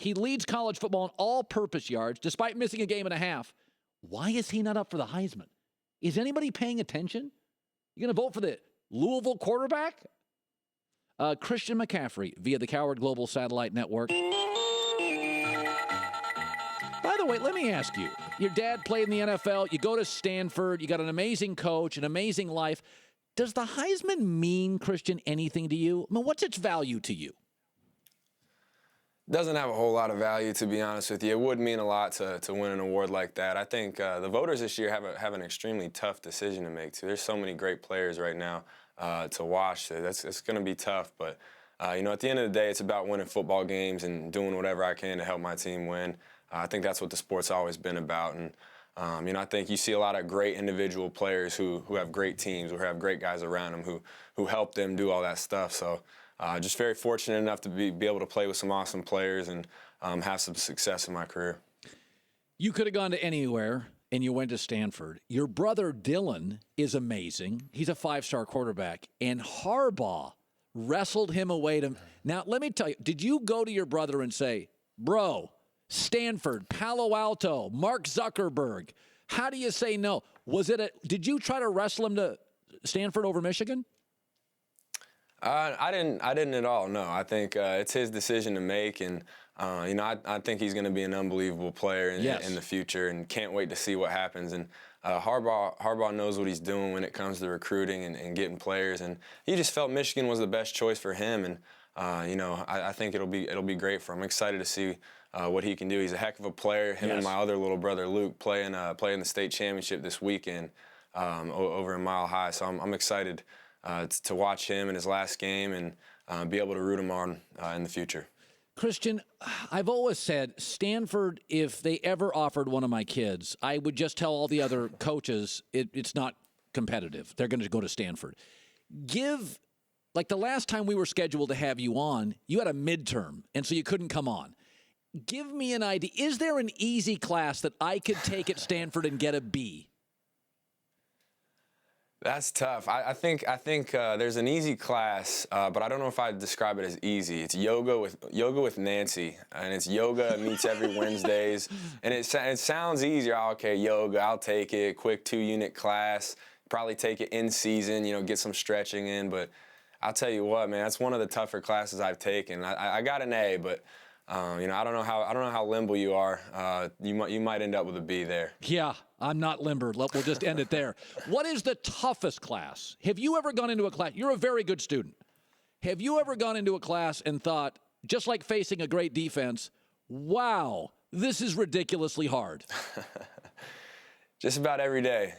He leads college football in all-purpose yards, despite missing a game and a half. Why is he not up for the Heisman? Is anybody paying attention? You going to vote for the Louisville quarterback? Christian McCaffrey via the Cowherd Global Satellite Network. By the way, let me ask you. Your dad played in the NFL. You go to Stanford. You got an amazing coach, an amazing life. Does the Heisman mean, Christian, anything to you? I mean, what's its value to you? Doesn't have a whole lot of value, to be honest with you. It would mean a lot to win an award like that. I think the voters this year have an extremely tough decision to make, too. There's so many great players right now to watch. It's going to be tough, but at the end of the day, it's about winning football games and doing whatever I can to help my team win. I think that's what the sport's always been about. And I think you see a lot of great individual players who have great teams, who have great guys around them who help them do all that stuff. So just very fortunate enough to be able to play with some awesome players and have some success in my career. You could have gone to anywhere, and you went to Stanford. Your brother Dylan is amazing. He's a 5-star quarterback, and Harbaugh wrestled him away to. Now, let me tell you, did you go to your brother and say, bro, Stanford, Palo Alto, Mark Zuckerberg, how do you say no? Did you try to wrestle him to Stanford over Michigan? I didn't at all. No, I think it's his decision to make, and I think he's going to be an unbelievable player in the future, and can't wait to see what happens. And Harbaugh knows what he's doing when it comes to recruiting and getting players, and he just felt Michigan was the best choice for him. And I think it'll be great for him. I'm excited to see what he can do. He's a heck of a player. Him and my other little brother Luke playing the state championship this weekend over in Mile High. So I'm excited to watch him in his last game and be able to root him on in the future. Christian, I've always said Stanford, if they ever offered one of my kids, I would just tell all the other coaches it's not competitive. They're going to go to Stanford. Like the last time we were scheduled to have you on, you had a midterm, and so you couldn't come on. Give me an idea. Is there an easy class that I could take at Stanford and get a B? That's tough. I think there's an easy class, but I don't know if I'd describe it as easy. It's yoga with Nancy, and it's yoga meets every Wednesdays, and it sounds easier. Okay, yoga, I'll take it. Quick 2-unit class, probably take it in season. Get some stretching in. But I'll tell you what, man, that's one of the tougher classes I've taken. I got an A, but. I don't know how limber you are. You might end up with a B there. Yeah, I'm not limber. We'll just end it there. What is the toughest class? Have you ever gone into a class? You're a very good student. Have you ever gone into a class and thought, just like facing a great defense, wow, this is ridiculously hard? Just about every day.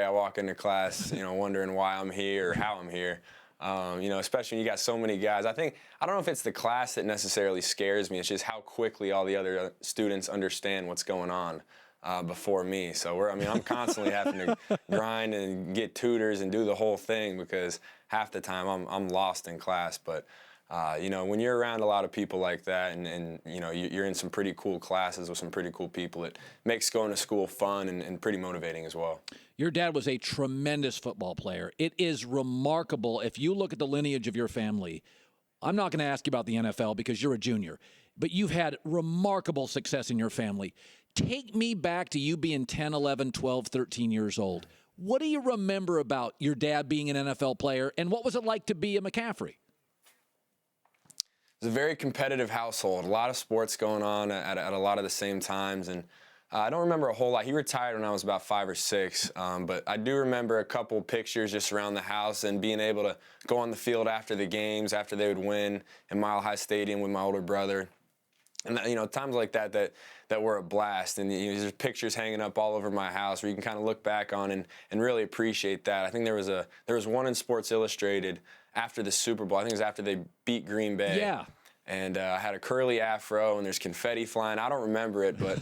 I walk into class, wondering why I'm here or how I'm here. Especially when you got so many guys. I don't know if it's the class that necessarily scares me. It's just how quickly all the other students understand what's going on before me. So I'm constantly having to grind and get tutors and do the whole thing because half the time I'm lost in class. But when you're around a lot of people like that and you're in some pretty cool classes with some pretty cool people, it makes going to school fun and pretty motivating as well. Your dad was a tremendous football player. It is remarkable. If you look at the lineage of your family, I'm not going to ask you about the NFL because you're a junior, but you've had remarkable success in your family. Take me back to you being 10, 11, 12, 13 years old. What do you remember about your dad being an NFL player, and what was it like to be a McCaffrey? It's a very competitive household. A lot of sports going on at a lot of the same times, and I don't remember a whole lot. He retired when I was about 5 or 6, but I do remember a couple pictures just around the house and being able to go on the field after the games, after they would win in Mile High Stadium with my older brother. And times like that were a blast. And there's pictures hanging up all over my house where you can kind of look back on and really appreciate that. I think there was one in Sports Illustrated after the Super Bowl. I think it was after they beat Green Bay. Yeah. And I had a curly afro, and there's confetti flying. I don't remember it, but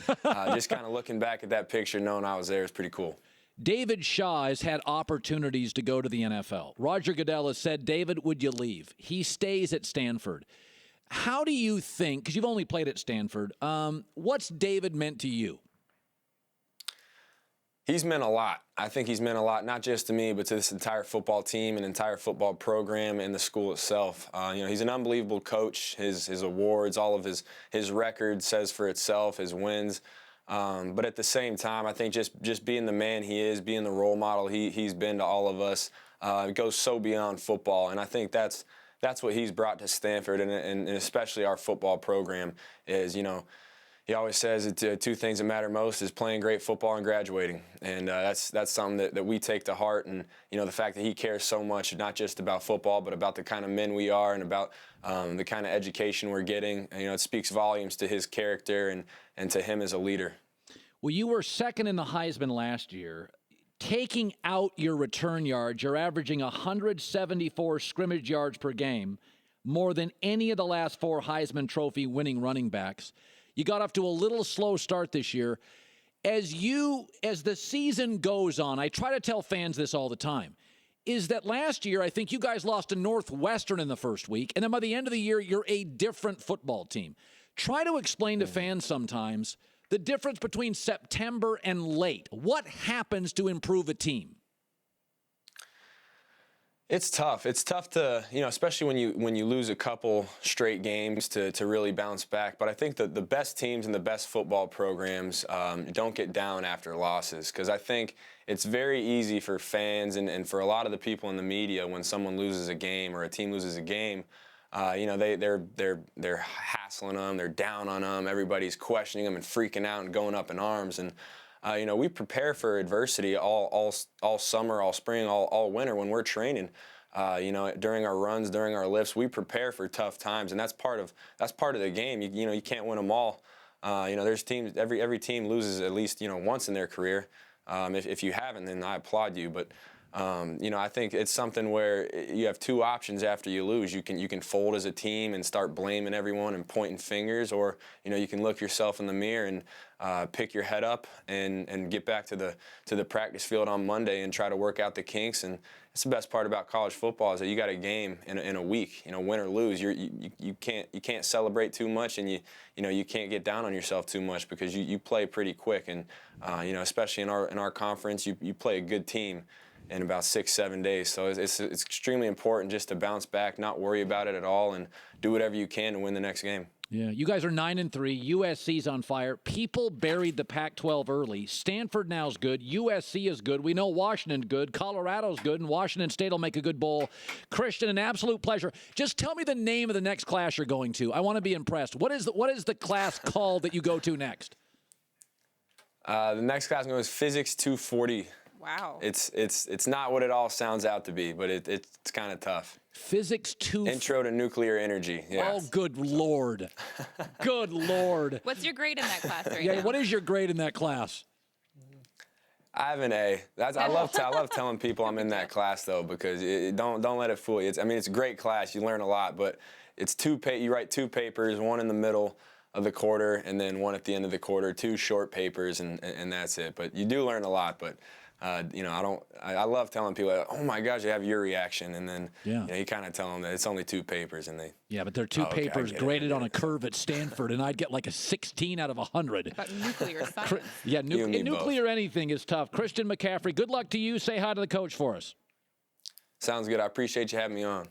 just kind of looking back at that picture, knowing I was there is pretty cool. David Shaw has had opportunities to go to the NFL. Roger Goodell has said, David, would you leave? He stays at Stanford. How do you think, because you've only played at Stanford, what's David meant to you? He's meant a lot. I think he's meant a lot, not just to me, but to this entire football team and entire football program and the school itself. He's an unbelievable coach. His awards, all of his record says for itself, his wins. But at the same time, I think just being the man he is, being the role model he's been to all of us, it goes so beyond football. And I think that's what he's brought to Stanford and especially our football program is, he always says that two things that matter most is playing great football and graduating. And that's something that we take to heart. And, the fact that he cares so much, not just about football, but about the kind of men we are and about the kind of education we're getting. And, it speaks volumes to his character and to him as a leader. Well, you were second in the Heisman last year. Taking out your return yards, you're averaging 174 scrimmage yards per game, more than any of the last 4 Heisman Trophy winning running backs. You got off to a little slow start this year. As the season goes on, I try to tell fans this all the time, is that last year I think you guys lost to Northwestern in the first week, and then by the end of the year, you're a different football team. Try to explain to fans sometimes the difference between September and late. What happens to improve a team? It's tough. It's tough to, especially when you lose a couple straight games to really bounce back. But I think that the best teams and the best football programs don't get down after losses, because I think it's very easy for fans and for a lot of the people in the media when someone loses a game or a team loses a game, they're hassling them, they're down on them, everybody's questioning them and freaking out and going up in arms. And we prepare for adversity all summer, all spring, all winter when we're training. During our runs, during our lifts, we prepare for tough times, and that's part of the game. You can't win them all. There's teams. Every team loses at least once in their career. If you haven't, then I applaud you. But I think it's something where you have two options after you lose. You can fold as a team and start blaming everyone and pointing fingers, or you can look yourself in the mirror and pick your head up and get back to the practice field on Monday and try to work out the kinks. And that's the best part about college football, is that you got a game in a week. Win or lose, you can't celebrate too much, and you can't get down on yourself too much, because you play pretty quick. And especially in our conference, you play a good team in about 6-7 days. So it's extremely important just to bounce back, not worry about it at all, and do whatever you can to win the next game. Yeah, you guys are 9-3. USC's on fire. People buried the Pac-12 early. Stanford now's good. USC is good. We know Washington's good. Colorado's good, and Washington State will make a good bowl. Kristine, an absolute pleasure. Just tell me the name of the next class you're going to. I want to be impressed. What is the class called that you go to next? The next class is Physics 240. Wow. It's not what it all sounds out to be, but it's kind of tough. Physics 2. Intro to Nuclear Energy. Yeah. Oh, good Lord. Good Lord. What's your grade in that class right Yeah, now? what is your grade in that class? I have an A. I love telling people I'm in that class, though, because don't let it fool you. It's a great class. You learn a lot, but it's you write 2 papers, one in the middle of the quarter and then one at the end of the quarter, 2 short papers, and that's it. But you do learn a lot, but I love telling people, oh my gosh, you have your reaction, and then you kind of tell them that it's only 2 papers, and but they're 2 papers graded on a curve at Stanford, and I'd get like a 16 out of 100. About nuclear science. Nuclear anything is tough. Kristine McCaffrey, good luck to you. Say hi to the coach for us. Sounds good. I appreciate you having me on.